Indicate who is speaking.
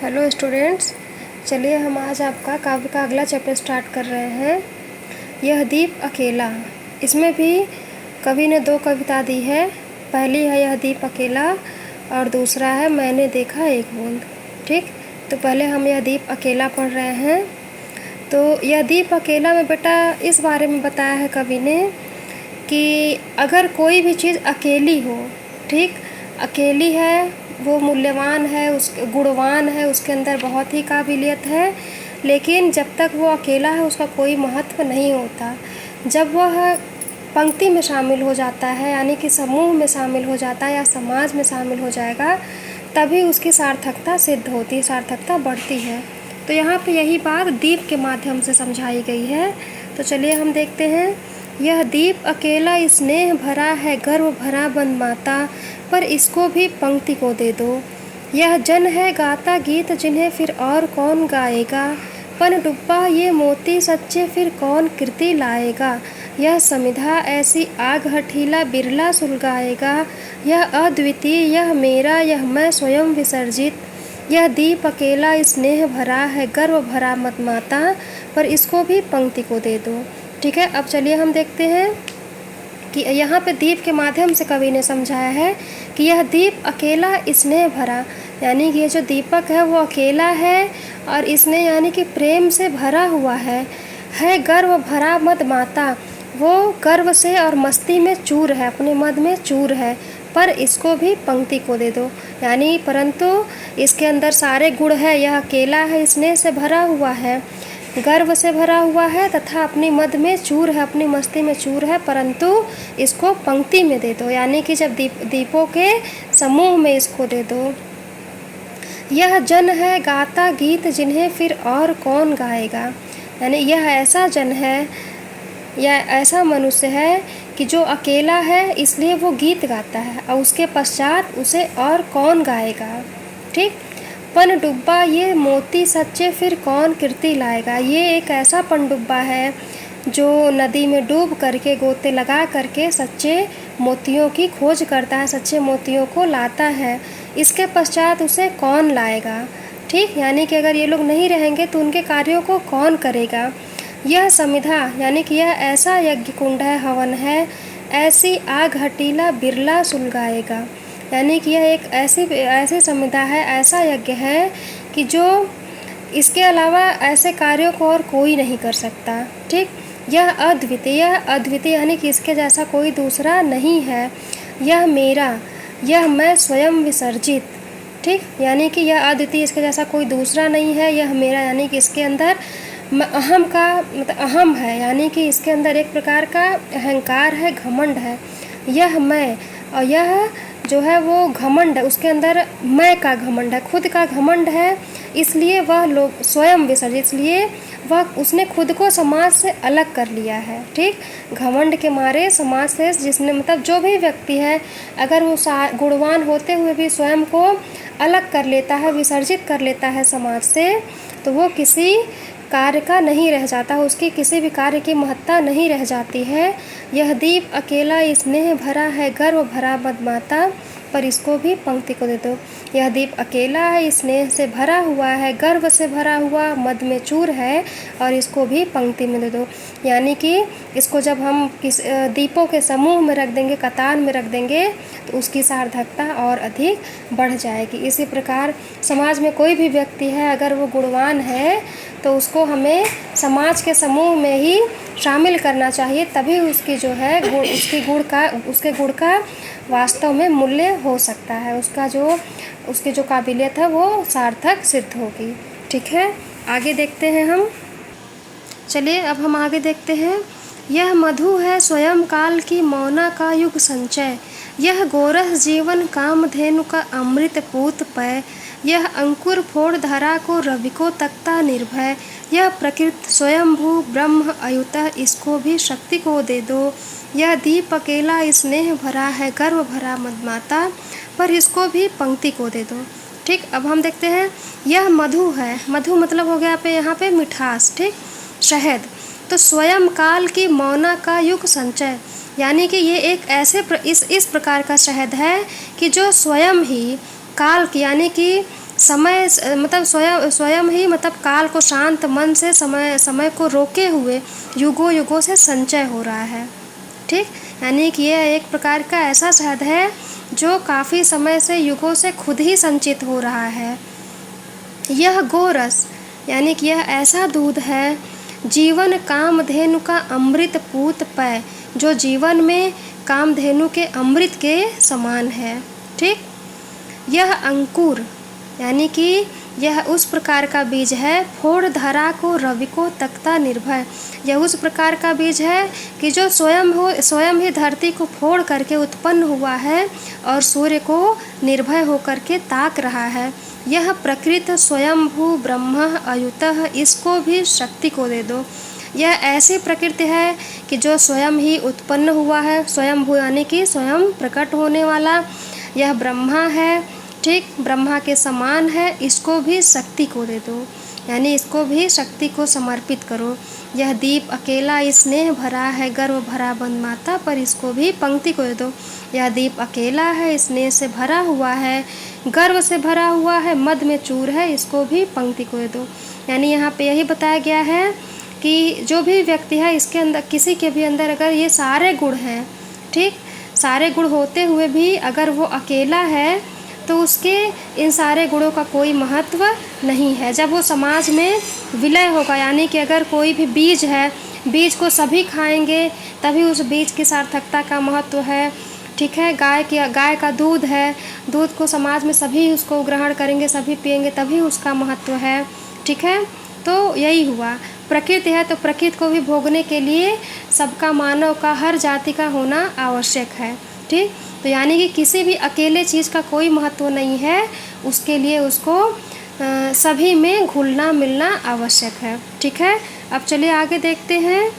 Speaker 1: Hello students, चलिए हम आज आपका काव्य का अगला चैप्टर स्टार्ट कर रहे हैं। यह दीप अकेला। इसमें भी कवि ने दो कविता दी है। पहली है यह दीप अकेला और दूसरा है मैंने देखा एक बूंद। ठीक, तो पहले हम यह दीप अकेला पढ़ रहे हैं। तो यह दीप अकेला में बेटा इस बारे में बताया है कवि ने कि अगर कोई भी चीज़ अकेली हो, ठीक, अकेली है, वो मूल्यवान है, उस गुणवान है, उसके अंदर बहुत ही काबिलियत है, लेकिन जब तक वो अकेला है उसका कोई महत्व नहीं होता। जब वह पंक्ति में शामिल हो जाता है, यानी कि समूह में शामिल हो जाता है या समाज में शामिल हो जाएगा, तभी उसकी सार्थकता सिद्ध होती है, सार्थकता बढ़ती है। तो यहाँ पे यही बात दीप के माध्यम से समझाई गई है। तो चलिए हम देखते हैं। यह दीप अकेला स्नेह भरा है, गर्व भरा बंद माता, पर इसको भी पंक्ति को दे दो। यह जन है गाता गीत जिन्हें फिर और कौन गाएगा, पन डुब्बा ये मोती सच्चे फिर कौन कृति लाएगा। यह समिधा ऐसी आग हठीला बिरला सुलगाएगा, यह अद्वितीय यह मेरा यह मैं स्वयं विसर्जित। यह दीप अकेला स्नेह भरा है, गर्व भरा मत माता, पर इसको भी पंक्ति को दे दो। ठीक है, अब चलिए हम देखते हैं कि यहाँ पे दीप के माध्यम से कवि ने समझाया है कि यह दीप अकेला स्नेह भरा, यानी कि ये जो दीपक है वो अकेला है और इसने यानी कि प्रेम से भरा हुआ है गर्व भरा मद माता, वो गर्व से और मस्ती में चूर है, अपने मद में चूर है, पर इसको भी पंक्ति को दे दो। यानी परंतु इसके अंदर सारे गुण है, यह अकेला है, स्नेह से भरा हुआ है, गर्व से भरा हुआ है तथा अपनी मद में चूर है, अपनी मस्ती में चूर है, परंतु इसको पंक्ति में दे दो, यानी कि जब दीपों के समूह में इसको दे दो। यह जन है गाता गीत जिन्हें फिर और कौन गाएगा, यानी यह ऐसा जन है या ऐसा मनुष्य है कि जो अकेला है इसलिए वो गीत गाता है और उसके पश्चात उसे और कौन गाएगा। ठीक, पन डुब्बा ये मोती सच्चे फिर कौन कीर्ति लाएगा। ये एक ऐसा पनडुब्बा है जो नदी में डूब करके गोते लगा करके सच्चे मोतियों की खोज करता है, सच्चे मोतियों को लाता है, इसके पश्चात उसे कौन लाएगा। ठीक, यानी कि अगर ये लोग नहीं रहेंगे तो उनके कार्यों को कौन करेगा। यह समिधा, यानी कि यह ऐसा यज्ञ कुंड है, हवन है, ऐसी आग हटीला बिरला सुलगाएगा, यानी कि यह एक ऐसी समिधा है, ऐसा यज्ञ है कि जो इसके अलावा ऐसे कार्यों को और कोई नहीं कर सकता। ठीक, यह अद्वितीय यानी कि इसके जैसा कोई दूसरा नहीं है। यह मेरा यह मैं स्वयं विसर्जित। ठीक, यानी कि यह अद्वितीय, इसके जैसा कोई दूसरा नहीं है। यह मेरा, यानी कि इसके अंदर अहम का मतलब अहम है, यानी कि इसके अंदर एक प्रकार का अहंकार है, घमंड है। यह मैं, और यह जो है वो घमंड है, उसके अंदर मैं का घमंड है, खुद का घमंड है, इसलिए वह लोग स्वयं विसर्जित, इसलिए वह उसने खुद को समाज से अलग कर लिया है। ठीक, घमंड के मारे समाज से, जिसने मतलब जो भी व्यक्ति है अगर वो गुणवान होते हुए भी स्वयं को अलग कर लेता है, विसर्जित कर लेता है समाज से, तो वो किसी कार्य का नहीं रह जाता, उसकी किसी भी कार्य की महत्ता नहीं रह जाती है। यह दीप अकेला स्नेह भरा है, गर्व भरा मद माता, पर इसको भी पंक्ति को दे दो। यह दीप अकेला है, स्नेह से भरा हुआ है, गर्व से भरा हुआ, मद में चूर है, और इसको भी पंक्ति में दे दो। यानी कि इसको जब हम किस दीपों के समूह में रख देंगे, कतार में रख देंगे, तो उसकी सार्थकता और अधिक बढ़ जाएगी। इसी प्रकार समाज में कोई भी व्यक्ति है अगर वो गुणवान है तो उसको हमें समाज के समूह में ही शामिल करना चाहिए, तभी उसकी जो है उसके गुण का वास्तव में मूल्य हो सकता है, उसकी जो काबिलियत है वो सार्थक सिद्ध होगी। ठीक है, आगे देखते हैं हम। चलिए अब हम आगे देखते हैं। यह मधु है स्वयं काल की मौना का युग संचय, यह गोरस जीवन कामधेनु का अमृत पूत पय, यह अंकुर फोड़ धरा को रवि को तकता निर्भय, यह प्रकृति स्वयंभू ब्रह्म अयुतः, इसको भी शक्ति को दे दो। यह दीप अकेला स्नेह भरा है, गर्व भरा मद माता, पर इसको भी पंक्ति को दे दो। ठीक, अब हम देखते हैं। यह मधु है, मधु मतलब हो गया यहाँ पे मिठास, ठीक, शहद। तो स्वयं काल की मौना का युग संचय, यानी कि ये एक ऐसे इस प्रकार का शहद है कि जो स्वयं ही काल की, यानी कि समय मतलब स्वयं स्वयं ही मतलब काल को शांत मन से समय को रोके हुए युगों युगों से संचय हो रहा है। ठीक, यानी कि यह एक प्रकार का ऐसा शहद है जो काफ़ी समय से युगों से खुद ही संचित हो रहा है। यह गोरस यानी कि यह ऐसा दूध है जीवन कामधेनु का अमृत पूत पेय, जो जीवन में कामधेनु के अमृत के समान है। ठीक, यह अंकुर यानी कि यह उस प्रकार का बीज है फोड़ धरा को रवि को तकता निर्भय। यह उस प्रकार का बीज है कि जो स्वयं ही धरती को फोड़ करके उत्पन्न हुआ है और सूर्य को निर्भय होकर के ताक रहा है। यह प्रकृत स्वयंभू ब्रह्म अयुतः, इसको भी शक्ति को दे दो। यह ऐसी प्रकृति है कि जो स्वयं ही उत्पन्न हुआ है, स्वयंभू यानी कि स्वयं प्रकट होने वाला। यह ब्रह्मा है, ठीक, ब्रह्मा के समान है, इसको भी शक्ति को दे दो, यानी इसको भी शक्ति को समर्पित करो। यह दीप अकेला स्नेह भरा है गर्व भरा बंद माता, पर इसको भी पंक्ति को दे दो। यह दीप अकेला है, स्नेह से भरा हुआ है, गर्व से भरा हुआ है, मद में चूर है, इसको भी पंक्ति को दे दो। यानी यहाँ पे यही बताया गया है कि जो भी व्यक्ति है इसके अंदर, किसी के भी अंदर अगर ये सारे गुण हैं, ठीक, सारे गुण होते हुए भी अगर वो अकेला है तो उसके इन सारे गुणों का कोई महत्व नहीं है। जब वो समाज में विलय होगा, यानी कि अगर कोई भी बीज है, बीज को सभी खाएंगे तभी उस बीज की सार्थकता का महत्व है। ठीक है, गाय का दूध है, दूध को समाज में सभी उसको ग्रहण करेंगे, सभी पिएंगे तभी उसका महत्व है। ठीक है, तो यही हुआ। प्रकृति है तो प्रकृति को भी भोगने के लिए सबका, मानव का, हर जाति का होना आवश्यक है। ठीक, तो यानी कि किसी भी अकेले चीज़ का कोई महत्व नहीं है, उसके लिए उसको सभी में घुलना मिलना आवश्यक है। ठीक है, अब चलिए आगे देखते हैं।